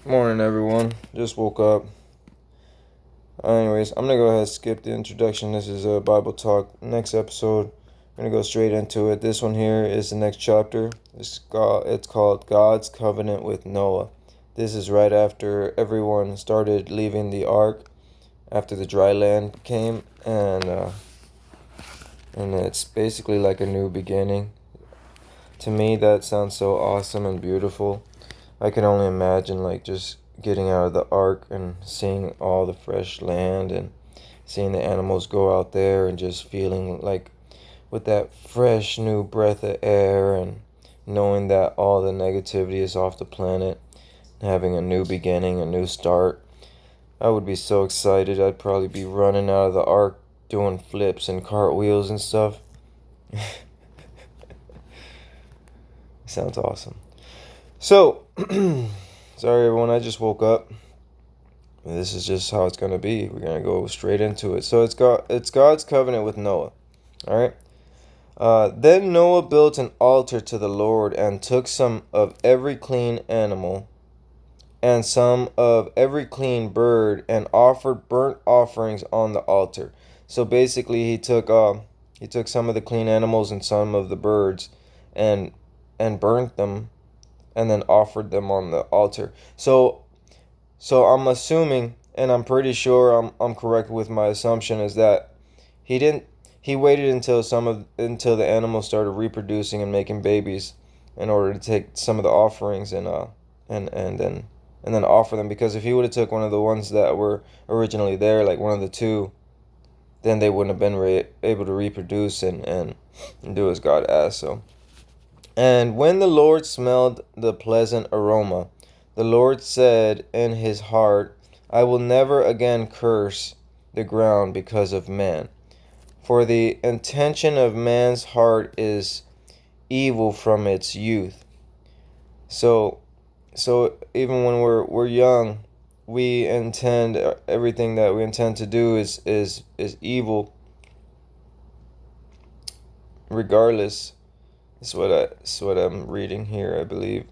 Morning, everyone. Just woke up. Anyways, I'm gonna go ahead and skip the introduction. This is a Bible talk. Next episode, I'm gonna go straight into it. This one here is the next chapter. It's called God's Covenant with Noah. This is right after everyone started leaving the ark, after the dry land came, and it's basically like a new beginning. To me, that sounds so awesome and beautiful. I can only imagine like just getting out of the ark and seeing all the fresh land and seeing the animals go out there and just feeling like with that fresh new breath of air and knowing that all the negativity is off the planet, having a new beginning, a new start. I would be so excited. I'd probably be running out of the ark doing flips and cartwheels and stuff. Sounds awesome. So, sorry everyone, I just woke up. This is just how it's gonna be. We're gonna go straight into it. So it's God's covenant with Noah. All right. Then Noah built an altar to the Lord and took some of every clean animal and some of every clean bird and offered burnt offerings on the altar. So basically, he took some of the clean animals and some of the birds, and burnt them, and then offered them on the altar. So I'm assuming, and I'm pretty sure I'm correct with my assumption, is that he didn't he waited until the animals started reproducing and making babies in order to take some of the offerings and then offer them, because if he would have took one of the ones that were originally there, like one of the two, then they wouldn't have been able to reproduce and do as God asked. So, and when the Lord smelled the pleasant aroma, the Lord said in his heart, I will never again curse the ground because of man. For the intention of man's heart is evil from its youth. So even when we're young, we intend everything that we intend to do is evil regardless. That's what I'm reading here, I believe.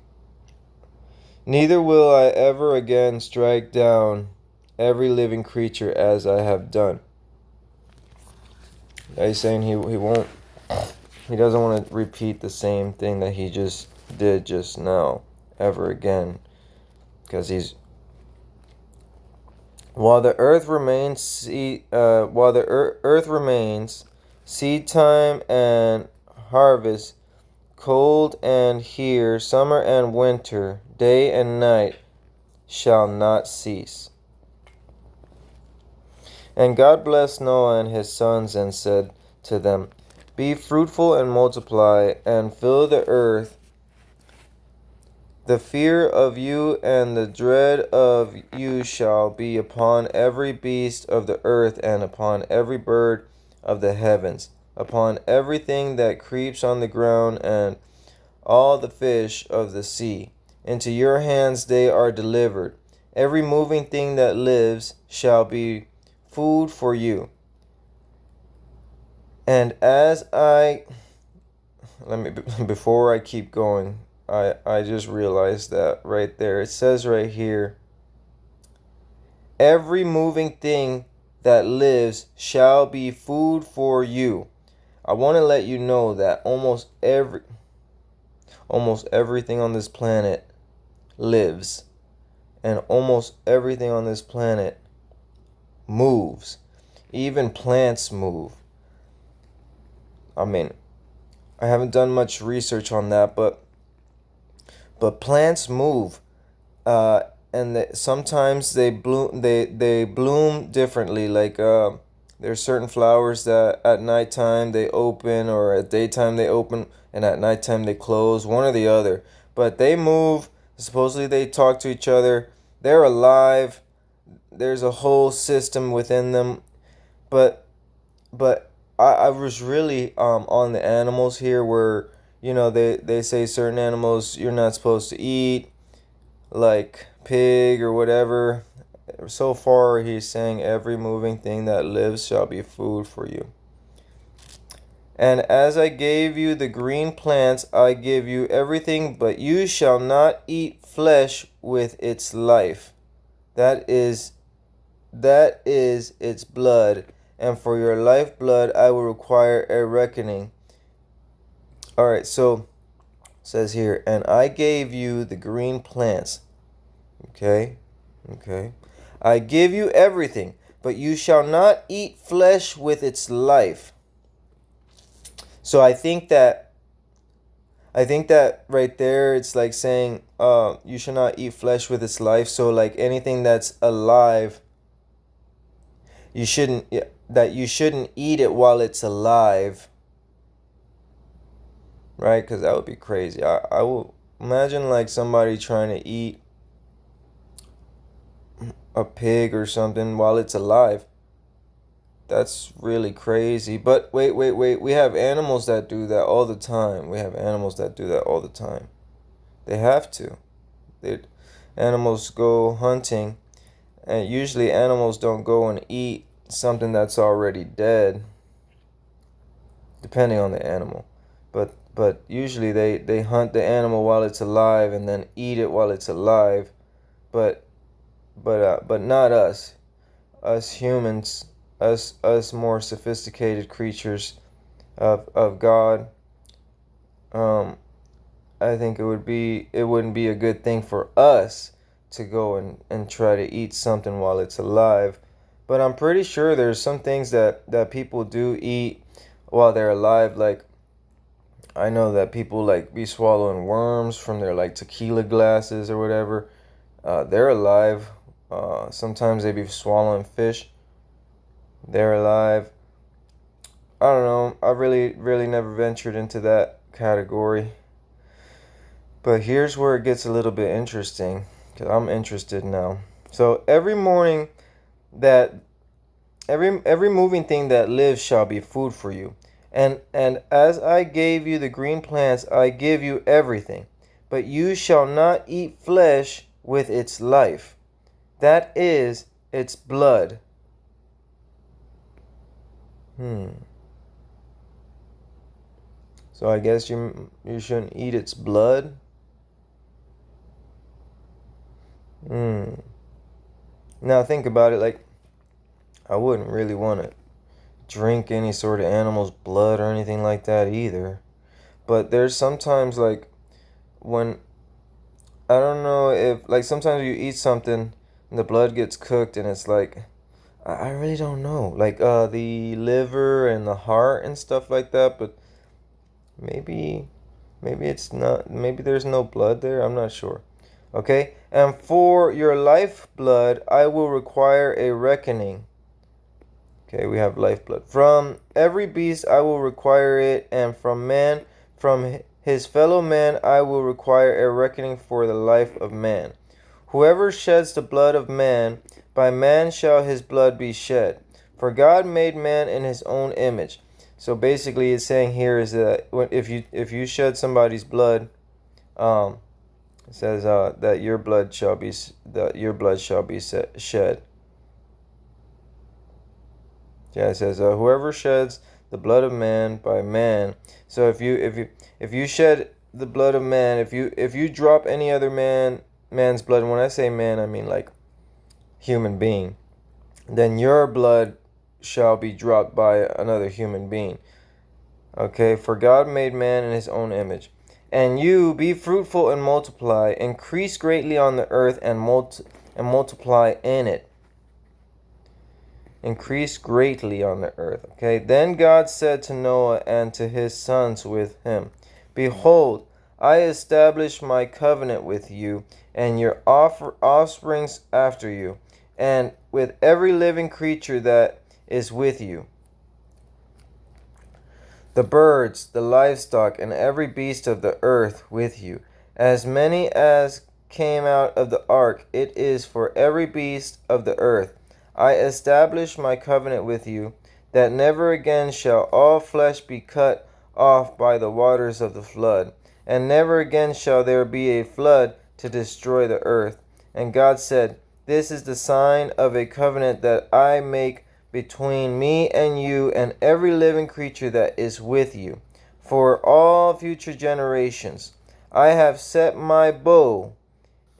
Neither will I ever again strike down every living creature as I have done. He's saying he won't. He doesn't want to repeat the same thing that he just did just now ever again, because he's while the earth remains seed time and harvest, cold and here, summer and winter, day and night shall not cease. And God blessed Noah and his sons and said to them, be fruitful and multiply and fill the earth. The fear of you and the dread of you shall be upon every beast of the earth and upon every bird of the heavens, upon everything that creeps on the ground and all the fish of the sea. Into your hands they are delivered. Every moving thing that lives shall be food for you. And as I let me before I keep going, I just realized that right there. It says right here, every moving thing that lives shall be food for you. I want to let you know that almost everything on this planet lives, and almost everything on this planet moves. Even plants move. I mean, I haven't done much research on that, but plants move, and sometimes they bloom. They bloom differently. Like there's certain flowers that at nighttime they open, or at daytime they open, and at nighttime they close. One or the other. But they move. Supposedly they talk to each other. They're alive. There's a whole system within them. But I was really on the animals here, where they say certain animals you're not supposed to eat, like pig or whatever. So far he's saying every moving thing that lives shall be food for you. And as I gave you the green plants, I give you everything, but you shall not eat flesh with its life. That is its blood, and for your lifeblood I will require a reckoning. All right, so it says here, and I gave you the green plants. Okay. I give you everything, but you shall not eat flesh with its life. So I think that right there, it's like saying, you should not eat flesh with its life. So like anything that's alive, you shouldn't eat it while it's alive, right? Because that would be crazy. I will imagine like somebody trying to eat a pig or something while it's alive. That's really crazy. But wait. We have animals that do that all the time. They have to. Animals go hunting, and usually animals don't go and eat something that's already dead, depending on the animal. But usually they hunt the animal while it's alive and then eat it while it's alive. But not us. Us humans, us more sophisticated creatures of God. I think it wouldn't be a good thing for us to go and try to eat something while it's alive. But I'm pretty sure there's some things that people do eat while they're alive. Like, I know that people like be swallowing worms from their like tequila glasses or whatever. They're alive. Sometimes they be swallowing fish. They're alive. I don't know. I really never ventured into that category. But here's where it gets a little bit interesting, because I'm interested now. So every morning that every moving thing that lives shall be food for you. And as I gave you the green plants, I give you everything. But you shall not eat flesh with its life. That is its blood. So I guess you shouldn't eat its blood. Now think about it, like, I wouldn't really want to drink any sort of animal's blood or anything like that either. But there's sometimes like when, I don't know if, like, sometimes you eat something and the blood gets cooked and it's like, I really don't know, like the liver and the heart and stuff like that. But maybe it's not, maybe there's no blood there, I'm not sure. Okay, and for your lifeblood I will require a reckoning. Okay, we have lifeblood. From every beast I will require it, and from his fellow man I will require a reckoning for the life of man. Whoever sheds the blood of man, by man shall his blood be shed. For God made man in his own image. So basically it's saying here is that if you shed somebody's blood, it says that your blood shall be shed. Yeah, it says whoever sheds the blood of man, by man. So if you shed the blood of man, if you drop any other man's blood, and when I say man I mean like human being, then your blood shall be dropped by another human being. Okay, for God made man in his own image. And you be fruitful and multiply, increase greatly on the earth and multiply in it. Increase greatly on the earth. Okay, then God said to Noah and to his sons with him, behold, I establish my covenant with you and your offsprings after you, and with every living creature that is with you, the birds, the livestock, and every beast of the earth with you, as many as came out of the ark. It is for every beast of the earth. I establish my covenant with you, that never again shall all flesh be cut off by the waters of the flood, and never again shall there be a flood to destroy the earth. And God said, this is the sign of a covenant that I make between me and you and every living creature that is with you, for all future generations. I have set my bow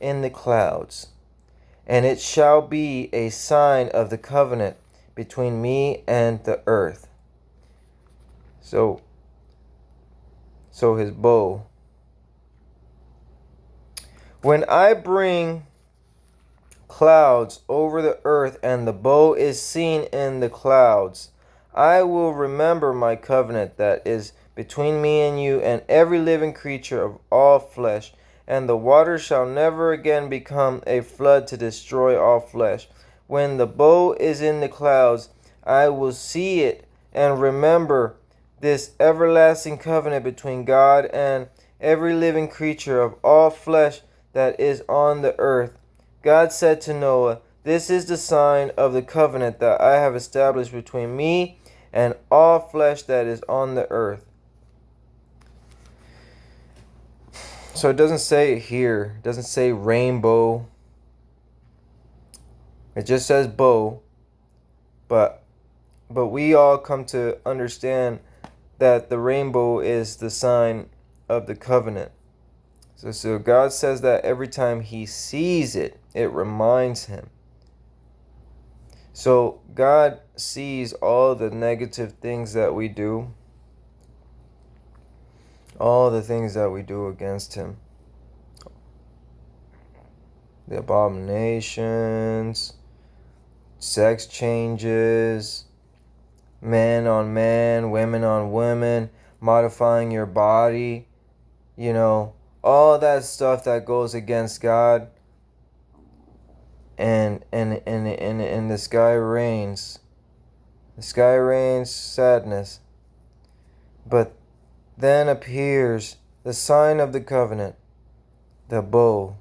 in the clouds, and it shall be a sign of the covenant between me and the earth. So his bow. When I bring clouds over the earth and the bow is seen in the clouds, I will remember my covenant that is between me and you and every living creature of all flesh, and the water shall never again become a flood to destroy all flesh. When the bow is in the clouds, I will see it and remember this everlasting covenant between God and every living creature of all flesh that is on the earth. God said to Noah, "This is the sign of the covenant that I have established between me and all flesh that is on the earth." So it doesn't say it here. It doesn't say rainbow. It just says bow. But we all come to understand that the rainbow is the sign of the covenant. So God says that every time he sees it, it reminds him. So God sees all the negative things that we do, all the things that we do against him, the abominations, sex changes, man on man, women on women, modifying your body, all that stuff that goes against God. And the sky reigns. The sky reigns sadness. But then appears the sign of the covenant, the bow.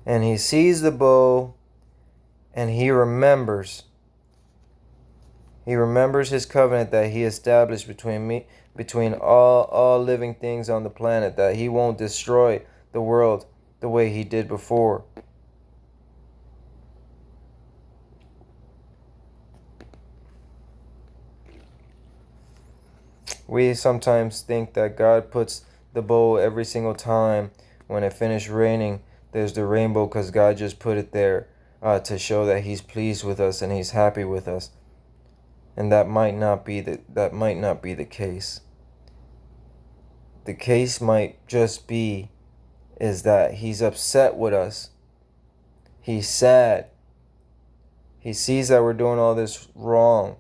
And he sees the bow and he remembers. He remembers his covenant that he established between all living things on the planet, that he won't destroy the world the way he did before. We sometimes think that God puts the bow every single time when it finished raining. There's the rainbow because God just put it there to show that he's pleased with us and he's happy with us. And that might not be the case. The case might just be is that he's upset with us. He's sad. He sees that we're doing all this wrong.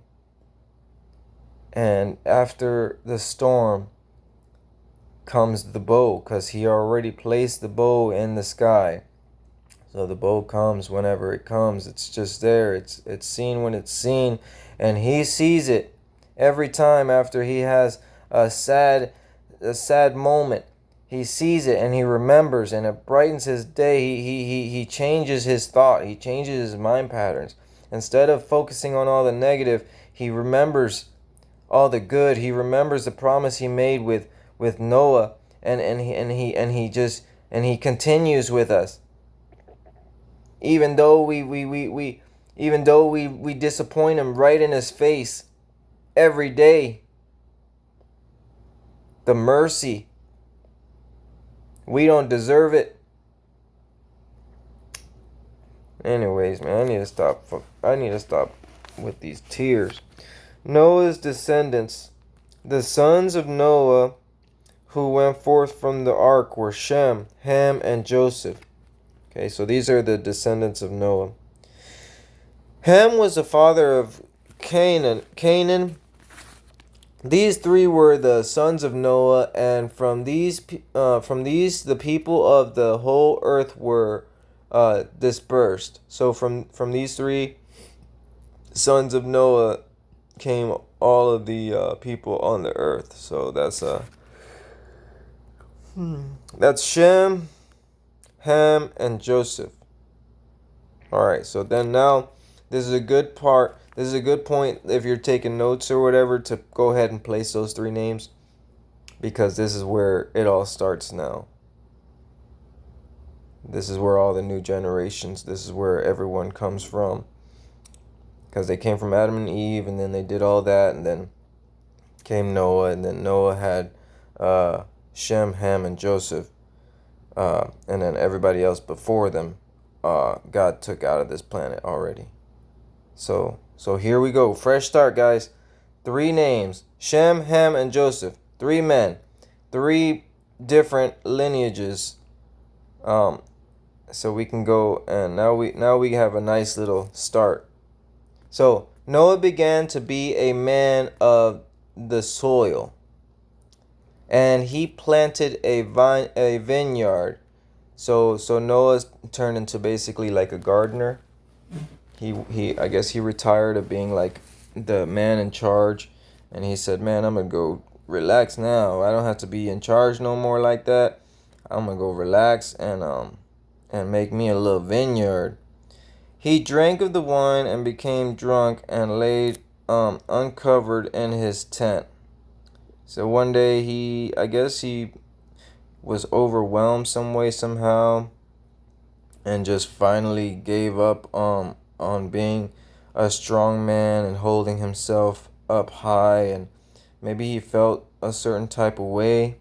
And after the storm comes the bow, because he already placed the bow in the sky. So the bow comes whenever it comes. It's just there. It's seen when it's seen. And he sees it every time after he has a sad moment. He sees it and he remembers, and it brightens his day. He changes his thought. He changes his mind patterns. Instead of focusing on all the negative, he remembers all the good. He remembers the promise he made with Noah, and he continues with us. Even though we disappoint him right in his face every day. The mercy. We don't deserve it. Anyways, man, I need to stop with these tears. Noah's descendants. The sons of Noah who went forth from the ark were Shem, Ham, and Joseph. Okay, so these are the descendants of Noah. Ham was the father of Canaan. These three were the sons of Noah, and from these the people of the whole earth were dispersed. So from these three sons of Noah came all of the people on the earth. So that's Shem, Ham, and Joseph. Alright, so then now this is a good part. This is a good point if you're taking notes or whatever to go ahead and place those three names, because this is where it all starts now. This is where all the new generations, this is where everyone comes from. Because they came from Adam and Eve, and then they did all that, and then came Noah, and then Noah had Shem, Ham, and Joseph. and then everybody else before them, God took out of this planet already. So here we go. Fresh start, guys. 3 names: Shem, Ham, and Joseph. 3 men, 3 different lineages. So we can go, and now we have a nice little start. So Noah began to be a man of the soil, and he planted a vineyard. So Noah turned into basically like a gardener. He I guess he retired of being like the man in charge, and he said, "Man, I'm gonna go relax now. I don't have to be in charge no more like that. I'm gonna go relax and make me a little vineyard." He drank of the wine and became drunk and laid uncovered in his tent. So one day I guess he was overwhelmed some way somehow, and just finally gave up on being a strong man and holding himself up high, and maybe he felt a certain type of way,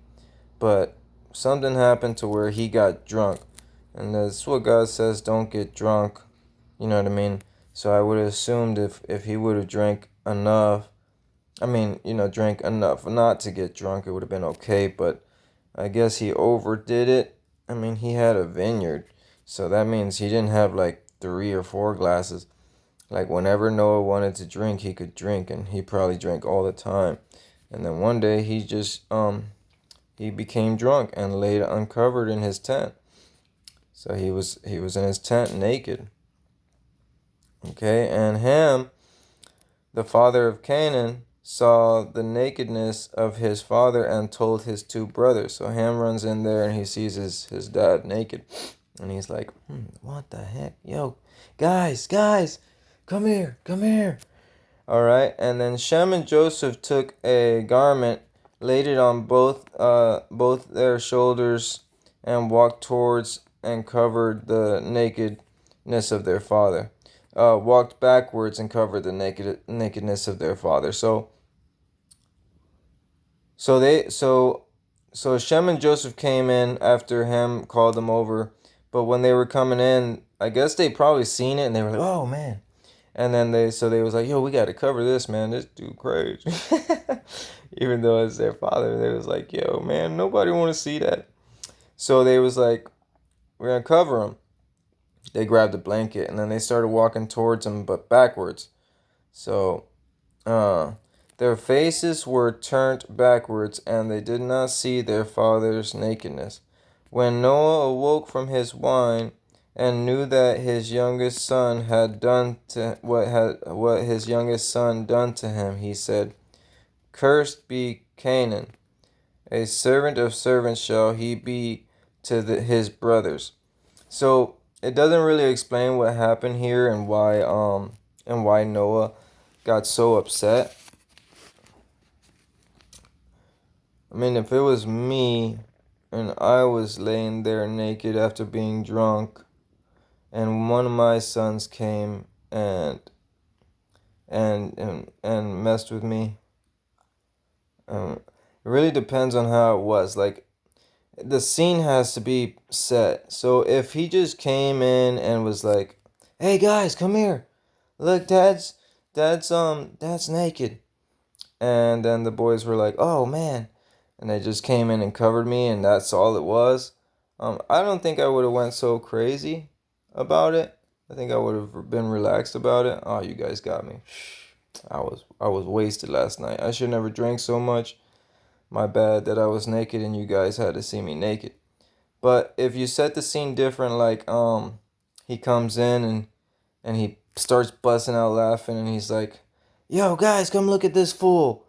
but something happened to where he got drunk. And that's what God says, don't get drunk. You know what I mean? So I would have assumed if he would have drank enough, drank enough not to get drunk, it would have been okay. But I guess he overdid it. I mean, he had a vineyard. So that means he didn't have like 3 or 4 glasses. Like whenever Noah wanted to drink, he could drink, and he probably drank all the time. And then one day he became drunk and laid uncovered in his tent. So he was in his tent naked. Okay, and Ham, the father of Canaan, saw the nakedness of his father and told his 2 brothers. So Ham runs in there and he sees his dad naked. And he's like, what the heck? Yo, guys, come here. All right, and then Shem and Joseph took a garment, laid it on both their shoulders, and walked towards and covered the nakedness of their father. Walked backwards and covered the nakedness of their father. So Shem and Joseph came in after Ham called them over, but when they were coming in, I guess they probably seen it and they were like, "Oh man." And then they was like, "Yo, we got to cover this, man. This dude crazy." Even though it's their father, they was like, "Yo, man, nobody want to see that." So they was like, "We're going to cover him." They grabbed a blanket and then they started walking towards him, but backwards. So, their faces were turned backwards, and they did not see their father's nakedness. When Noah awoke from his wine and knew that his youngest son had done to what his youngest son done to him, he said, "Cursed be Canaan. A servant of servants shall he be to his brothers." So it doesn't really explain what happened here and why Noah got so upset. I mean, if it was me and I was laying there naked after being drunk, and one of my sons came and messed with me, it really depends on how it was. Like, the scene has to be set. So if he just came in and was like, "Hey guys, come here. Look, dad's naked." And then the boys were like, "Oh man." And they just came in and covered me, and that's all it was. I don't think I would have went so crazy about it. I think I would have been relaxed about it. Oh, you guys got me. I was wasted last night. I should never drank so much. My bad that I was naked and you guys had to see me naked. But if you set the scene different, like he comes in and he starts busting out laughing, and he's like, "Yo guys, come look at this fool.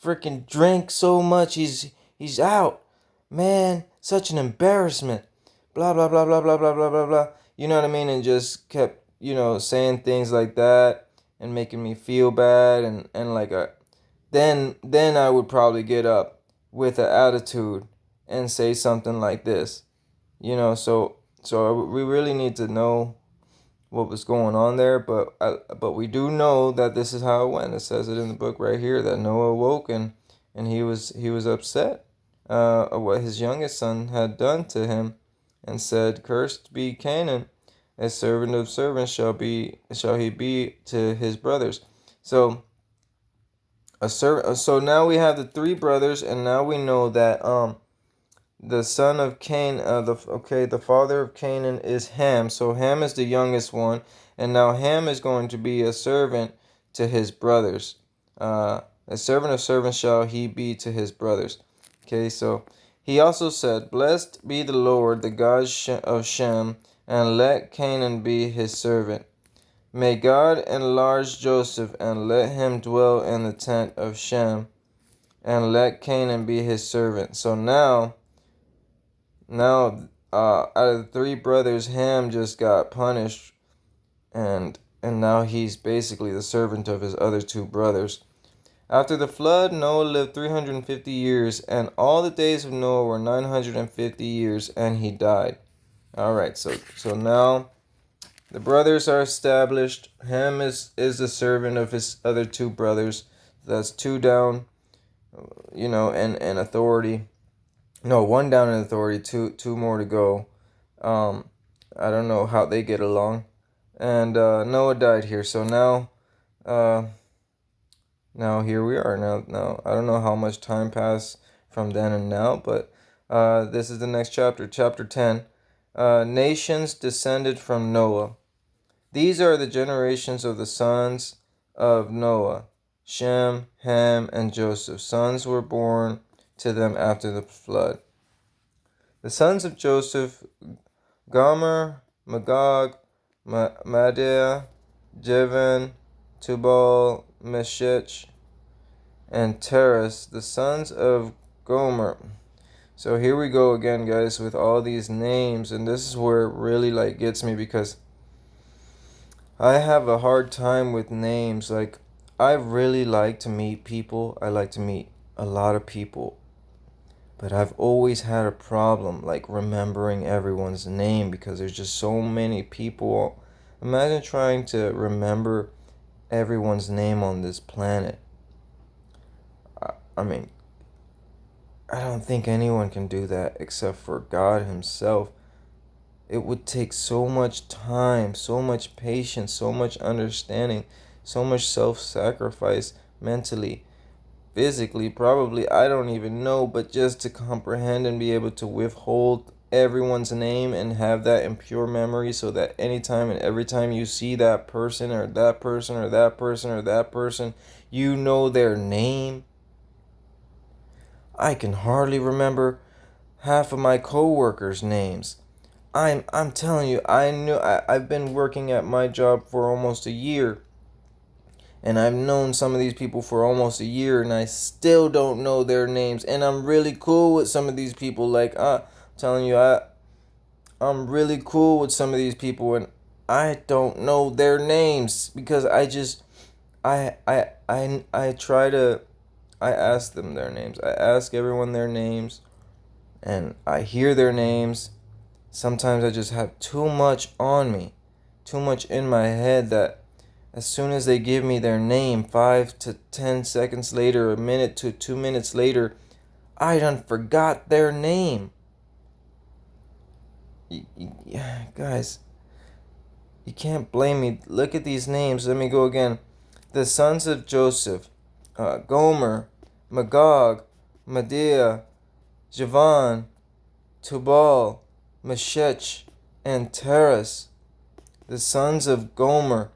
Freaking drank so much he's out. Man, such an embarrassment. Blah blah blah blah blah blah blah blah blah." You know what I mean? And just kept, saying things like that and making me feel bad, and like then I would probably get up with an attitude and say something like this. So we really need to know what was going on there, but we do know that this is how it went. It says it in the book right here that Noah awoke and he was upset at what his youngest son had done to him, and said, Cursed be Canaan, a servant of servants shall he be to his brothers. So so now we have the three brothers, and now we know that the son of Cain, the father of Canaan is Ham. So Ham is the youngest one, and now Ham is going to be a servant to his brothers. A servant of servants shall he be to his brothers. Okay, so he also said, Blessed be the Lord, the God of Shem, and let Canaan be his servant. May God enlarge Joseph, and let him dwell in the tent of Shem, and let Canaan be his servant. So now, out of the three brothers, Ham just got punished, and now he's basically the servant of his other two brothers. After the flood, Noah lived 350 years, and all the days of Noah were 950 years, and he died. All right, so now the brothers are established. Ham is the servant of his other two brothers. That's two down, in authority. No, one down in authority, two more to go. I don't know how they get along. And Noah died here, so now here we are. Now I don't know how much time passed from then and now, but this is the next chapter, chapter 10. Nations descended from Noah. These are the generations of the sons of Noah: Shem, Ham, and Joseph. Sons were born to them after the flood. The sons of Joseph: Gomer, Magog, Madai, Javan, Tubal, Meshech, and Teres. The sons of Gomer. So here we go again, guys, with all these names, and this is where it really gets me, because I have a hard time with names. I really like to meet people. I like to meet a lot of people. But I've always had a problem remembering everyone's name, because there's just so many people. Imagine trying to remember everyone's name on this planet. I mean, I don't think anyone can do that except for God himself. It would take so much time, so much patience, so much understanding, so much self-sacrifice mentally, physically, probably, I don't even know, but just to comprehend and be able to withhold everyone's name and have that in pure memory, so that anytime and every time you see that person or that person or that person or that person, you know their name. I can hardly remember half of my co-workers' names. I'm telling you, I've been working at my job for almost a year, and I've known some of these people for almost a year, and I still don't know their names. And I'm really cool with some of these people. I'm telling you, I'm really cool with some of these people, and I don't know their names, because I ask them their names. I ask everyone their names, and I hear their names. Sometimes I just have too much on me, too much in my head, that as soon as they give me their name, 5 to 10 seconds later, a minute to 2 minutes later, I done forgot their name. Guys, you can't blame me. Look at these names. Let me go again. The sons of Joseph: Gomer, Magog, Madai, Javan, Tubal, Meshech, and Teres. The sons of Gomer: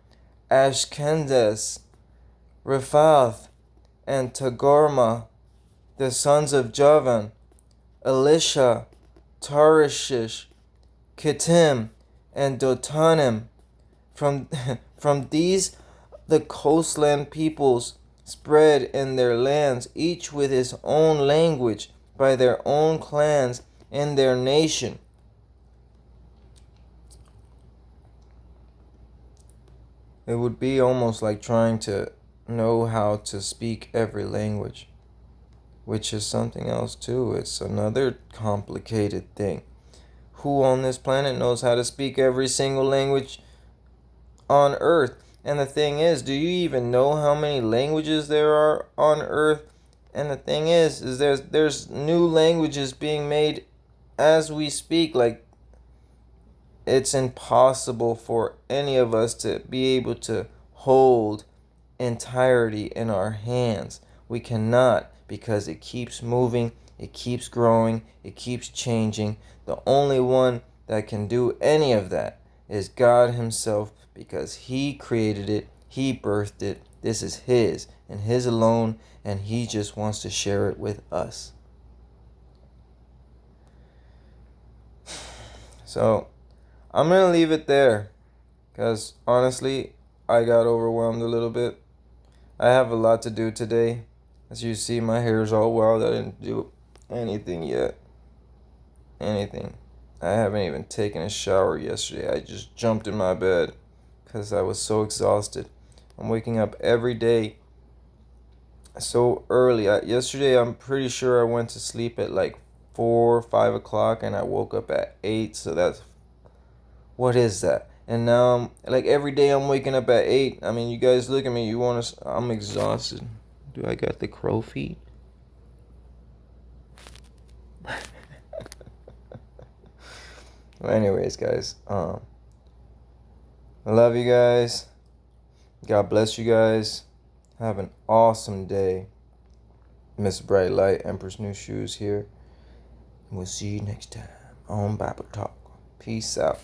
Ashkenaz, Rephath, and Togarmah. The sons of Javan: Elisha, Tarshish, Kittim, and Dotanim. From these the coastland peoples spread in their lands, each with his own language, by their own clans in their nation. It would be almost like trying to know how to speak every language, which is something else too. It's another complicated thing. Who on this planet knows how to speak every single language on Earth? And the thing is, do you even know how many languages there are on Earth? And the thing is there's new languages being made as we speak. It's impossible for any of us to be able to hold entirety in our hands. We cannot, because it keeps moving, it keeps growing, it keeps changing. The only one that can do any of that is God Himself, because He created it, He birthed it. This is His and His alone, and He just wants to share it with us. So I'm going to leave it there, because honestly, I got overwhelmed a little bit. I have a lot to do today. As you see, my hair is all wild. I didn't do anything yet. Anything. I haven't even taken a shower yesterday. I just jumped in my bed because I was so exhausted. I'm waking up every day so early. Yesterday, I'm pretty sure I went to sleep at like 4 or 5 o'clock, and I woke up at 8. So that's, what is that? And now, like every day I'm waking up at 8. I mean, you guys look at me. I'm exhausted. Do I got the crow feet? Well, anyways, guys, I love you guys. God bless you guys. Have an awesome day. Miss Bright Light, Empress New Shoes here. We'll see you next time on Bible Talk. Peace out.